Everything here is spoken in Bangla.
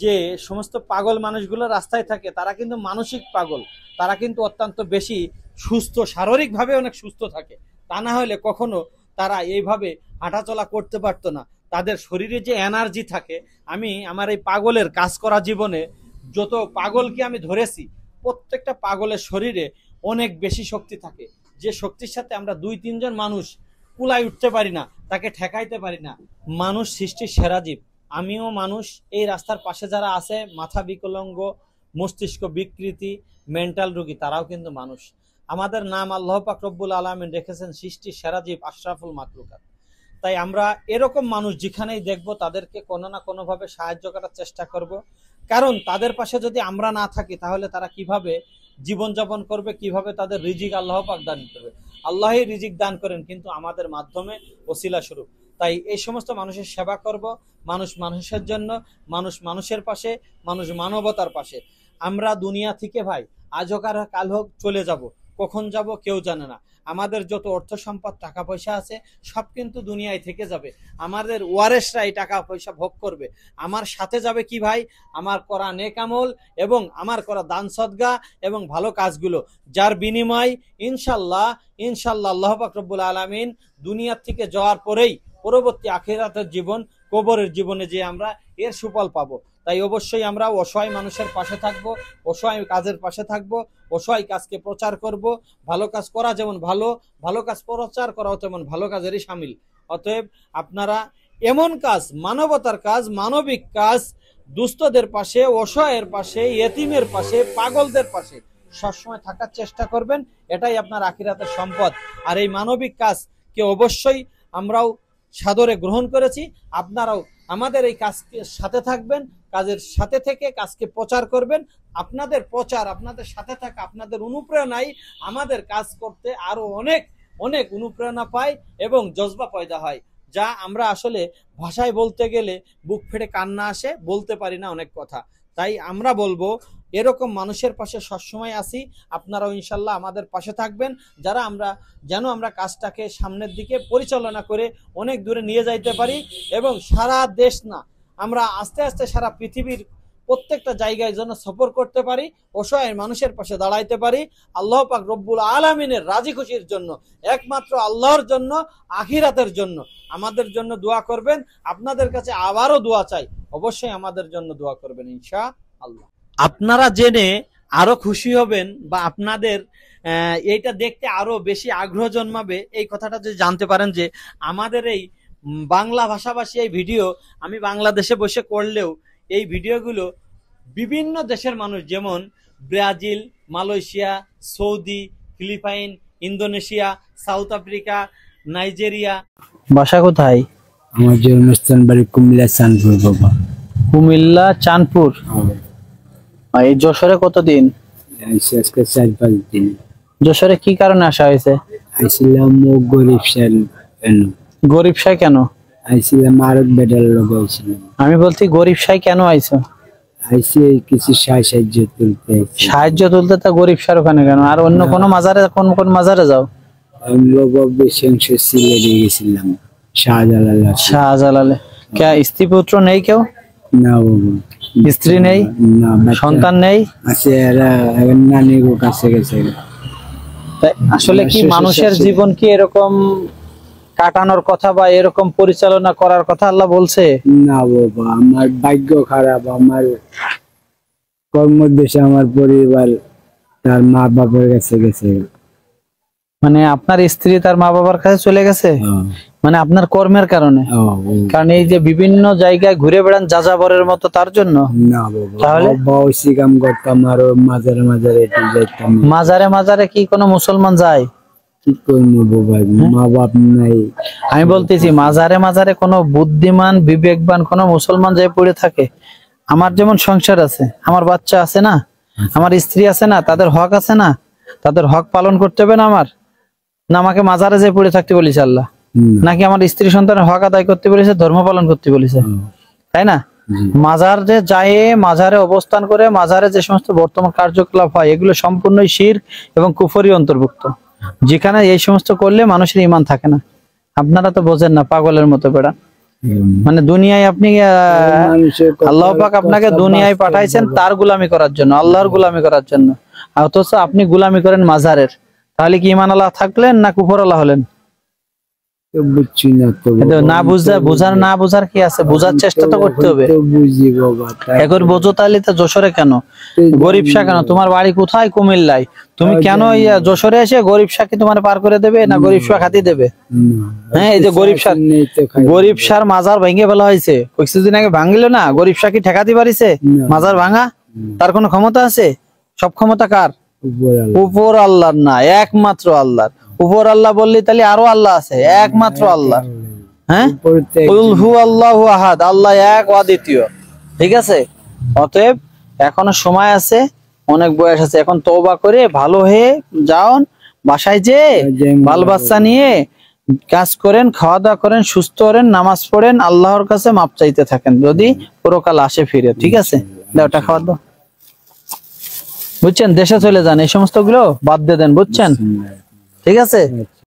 যে সমস্ত পাগল মানুষগুলো রাস্তায় থাকে তারা কিন্তু মানসিক পাগল, তারা কিন্তু অত্যন্ত বেশি সুস্থ, শারীরিকভাবে অনেক সুস্থ থাকে। তা না হলে কখনো তারা এইভাবে হাঁটাচলা করতে পারতো না। তাদের শরীরে যে এনার্জি থাকে, আমি আমার এই পাগলের কাজ করা জীবনে যত পাগলকে আমি ধরেছি, প্রত্যেকটা পাগলের শরীরে অনেক বেশি শক্তি থাকে, যে শক্তির সাথে আমরা 2-3 জন মানুষ কুলায় উঠতে পারি না, তাকে ঠেকাইতে পারি না। মানুষ সৃষ্টির সেরা জীব, আমিও মানুষ। এই রাস্তার পাশে যারা আছে মাথা বিকলাঙ্গ, মস্তিষ্ক বিকৃতি, মেন্টাল রোগী, তারাও কিন্তু মানুষ। আমাদের নাম আল্লাহ পাক রব্বুল আলামিন রেখেছেন সৃষ্টির সেরা জীব, আশরাফুল মাখলুকাত। তাই আমরা এরকম মানুষ যেখানেই দেখব তাদেরকে কোনো না কোনোভাবে সাহায্য করার চেষ্টা করব। কারণ তাদের পাশে যদি আমরা না থাকি তাহলে তারা কিভাবে জীবনযাপন করবে, কিভাবে তাদের রিজিক আল্লাহ পাক দান করবে। আল্লাহই রিজিক দান করেন, কিন্তু আমাদের মাধ্যমে ওসিলা স্বরূপ। তাই এই সমস্ত মানুষের সেবা করব, মানুষ মানুষের জন্য, মানুষ মানুষের পাশে, মানুষ মানবতার পাশে। আমরা দুনিয়া থেকে ভাই আজ হোক আর কাল হোক চলে যাব, কখন যাব কেউ জানে না। আমাদের যত অর্থ সম্পদ, টাকা পয়সা আছে, সব কিন্তু দুনিয়ায় থেকে যাবে। আমাদের ওয়ারেসরা এই টাকা পয়সা ভোগ করবে। আমার সাথে যাবে কি ভাই? আমার করা নেক আমল এবং আমার করা দান সদকা এবং ভালো কাজগুলো, যার বিনিময় ইনশাল্লাহ আল্লাহ পাক রব্বুল আলামিন দুনিয়ার থেকে যাওয়ার পরেই পরবর্তী আখিরাতের জীবন, কবরের জীবনে যে আমরা এর সুফল পাবো। তাই অবশ্যই আমরা অসহায় মানুষের পাশে থাকব, অসহায় কাজের পাশে থাকব, অসহায় কাজকে প্রচার করব। ভালো কাজ করা যেমন ভালো, ভালো কাজ প্রচার করাও তেমন ভালো কাজেরই শামিল। অতএব আপনারা এমন কাজ, মানবতার কাজ, মানবিক কাজ, দুস্থদের পাশে, অসহায়ের পাশে, ইয়েতিমের পাশে, পাগলদের পাশে সবসময় থাকার চেষ্টা করবেন। এটাই আপনার আখিরাতের সম্পদ। আর এই মানবিক কাজকে অবশ্যই আমরাও সাদরে গ্রহণ করেছি। আপনারাও আমাদের এই কাজকে সাথে থাকবেন, কাজের সাথে থেকে কাজকে প্রচার করবেন। আপনাদের প্রচার, আপনাদের সাথে থাকা, আপনাদের অনুপ্রেরণাই আমাদের কাজ করতে আরো অনেক অনেক অনুপ্রেরণা পায় এবং জজবা পয়দা হয়, যা আমরা আসলে ভাষায় বলতে গেলে বুক ফেটে কান্না আসে, বলতে পারি না অনেক কথা। তাই আমরা বলবো এরকম মানুষের পাশে সবসময় আছি। আপনারাও ইনশাল্লাহ আমাদের পাশে থাকবেন, যারা আমরা কাজটাকে সামনের দিকে পরিচালনা করে অনেক দূরে নিয়ে যাইতে পারি এবং সারা দেশ না, আমরা আস্তে আস্তে সারা পৃথিবীর প্রত্যেকটা জায়গায় যেন সফর করতে পারি, অসহায় মানুষের পাশে দাঁড়াইতে পারি। আল্লাহ পাক রব্বুল আলামিনের রাজি খুশির জন্য, একমাত্র আল্লাহর জন্য, আখিরাতের জন্য আমাদের জন্য দোয়া করবেন। আপনাদের কাছে আবারও দোয়া চাই, অবশ্যই আমাদের জন্য দোয়া করবেন ইনশাআল্লাহ। আপনারা জেনে আরো খুশি হবেন বা আপনাদের এইটা দেখতে আরো বেশি আগ্রহ জন্মাবে, এই কথাটা যদি জানতে পারেন যে আমাদের এই বাংলা ভাষাভাষী এই ভিডিও আমি বাংলাদেশে বসে করলেও এই ভিডিওগুলো বিভিন্ন দেশের মানুষ, যেমন Brazil, Malaysia, Saudi, Philippines, Indonesia, South Africa, Nigeria. বাসা কোথায়? আমার জন্মস্থান বাড়ি কুমিল্লা চাঁদপুর। বাবা কুমিল্লা চাঁদপুর। এই যশোরে কতদিন? আজকে 4-5 দিন। যশোরে কি কারণে আসা হয়েছে? আইছিলাম গরিব সাহেব। গরিব সাহেব কেন আইছিলাম? আরো বেটার লোক আইছিলাম। আমি বলছি গরিব সাহেব কেন আইছো? আইসি কিছু সাহায্য তুলতে। সাহায্য তুলতে? তা গরিব সাহেব ওখানে কেন? আর অন্য কোনো মাজারে, কোন মাজারে যাও? সিলেটে গেছিলাম শাহজালালে। শাহজালালে কে স্ত্রী পুত্র নেই কেউ? না বাবা, স্ত্রী নেই, সন্তান নেই, আছে নানি কাছে গেছে। আসলে কি মানুষের জীবন কি এরকম কাটানোর কথা বা এরকম পরিচালনা করার কথা আল্লাহ বলছে? না বাবা, আমার ভাগ্য খারাপ। আমার কর্মদেশে আমার পরিবার তার মা বাবার কাছে গেছে। মানে আপনার স্ত্রী তার মা বাবার কাছে চলে গেছে? মানে আপনার কর্মের কারণে? কারণ এই যে বিভিন্ন জায়গায় ঘুরে বেড়ান যাযাবরের মতো, তার জন্য? না বাবা, তাহলে বয়সী কাম করতাম আর মাজারে মাজারে যাইতাম। মাজারে মাজারে কি কোনো মুসলমান যায়? কি করবো বাবা, মা বাপ নাই। আমি বলতেছি মাজারে মাজারে কোনো বুদ্ধিমান বিবেকবান কোনো মুসলমান যাই পড়ে থাকে। আমার যেমন সংসার আছে, আমার বাচ্চা আছে না, আমার স্ত্রী আছে না, তাদের হক আছে না, তাদের হক পালন করতে হবে না আমার? না আমাকে মাজারে যে পড়ে থাকতে বলেছে আল্লাহ? নাকি আমার স্ত্রী সন্তানের হক আদায় করতে বলেছে, ধর্ম পালন করতে বলেছে? তাই না? মাজারে যায়, মাজারে অবস্থান করে মাজারে যে সমস্ত বর্তমান কার্যকলাপ হয় এগুলো সম্পূর্ণই শিরক এবং কুফরি অন্তর্ভুক্ত, যেখানে এই সমস্ত করলে মানুষের ঈমান থাকে না। আপনারা তো বোঝেন না, পাগলের মতো বেড়ান। মানে দুনিয়ায় আপনি মানুষের কথা- আল্লাহ পাক আপনাকে কথা দুনিয়ায় বাস্তব পাঠাইছেন বাবা। তার গোলামি করার জন্য, আল্লাহর গোলামি করার জন্য। অথচ আপনি গোলামি করেন মাজারের, তাহলে কি ঈমান আল্লাহ থাকলেন না কুফর আল্লাহ হলেন? তো বুঝছি না তো কিন্তু বাবা। না বুঝার না বুঝার কি আছে, বুঝার চেষ্টা তো করতে হবে। তো বুঝি বাবা, তাই এখন বোঝো তাহলে তো যশোরে কেন, গরিব শাহ কেন? তোমার বাড়ি কোথায়? কুমিল্লায়। তুমি কেন যশোরে এসে গরিব শাহ কি তোমার পার করে দেবে না গরিব শাহ খাতি দেবে? না। হ্যাঁ, এই যে গরিব শাহ, নেই তো খাই। গরিব শাহ মাজার ভেঙে ফেলা হয়েছে কিছুদিন আগে, ভাঙলো না? গরিব শাহ কি ঠেকাতে পারিছে না। মাজার ভাঙা? তার কোনো ক্ষমতা আছে? সব ক্ষমতা কার? উপর আল্লাহ। উপর আল্লাহর না, একমাত্র আল্লাহর। উপর আল্লাহ বললি তাহলে আরো আল্লাহ আছে, একমাত্র আল্লাহ। হ্যাঁ, উপর থেকে কুল হু আল্লাহু আহাদ, আল্লাহ এক অদ্বিতীয়। ঠিক আছে, অতএব এখনো সময় আছে, অনেক বয়স আছে, এখন তওবা করে ভালো হয়ে যাও, বাসায় যে বাল বাচ্চা নিয়ে কাজ করেন, খাওয়া দাওয়া করেন, সুস্থ করেন, নামাজ পড়েন, আল্লাহর কাছে মাপ চাইতে থাকেন যদি পরকাল আসে ফিরে। ঠিক আছে, দাও ওটা খাওয়া দাও। বুঝছেন, দেশে চলে যান, এই সমস্ত গুলো বাদ দিয়ে দেন, বুঝছেন? ঠিক আছে।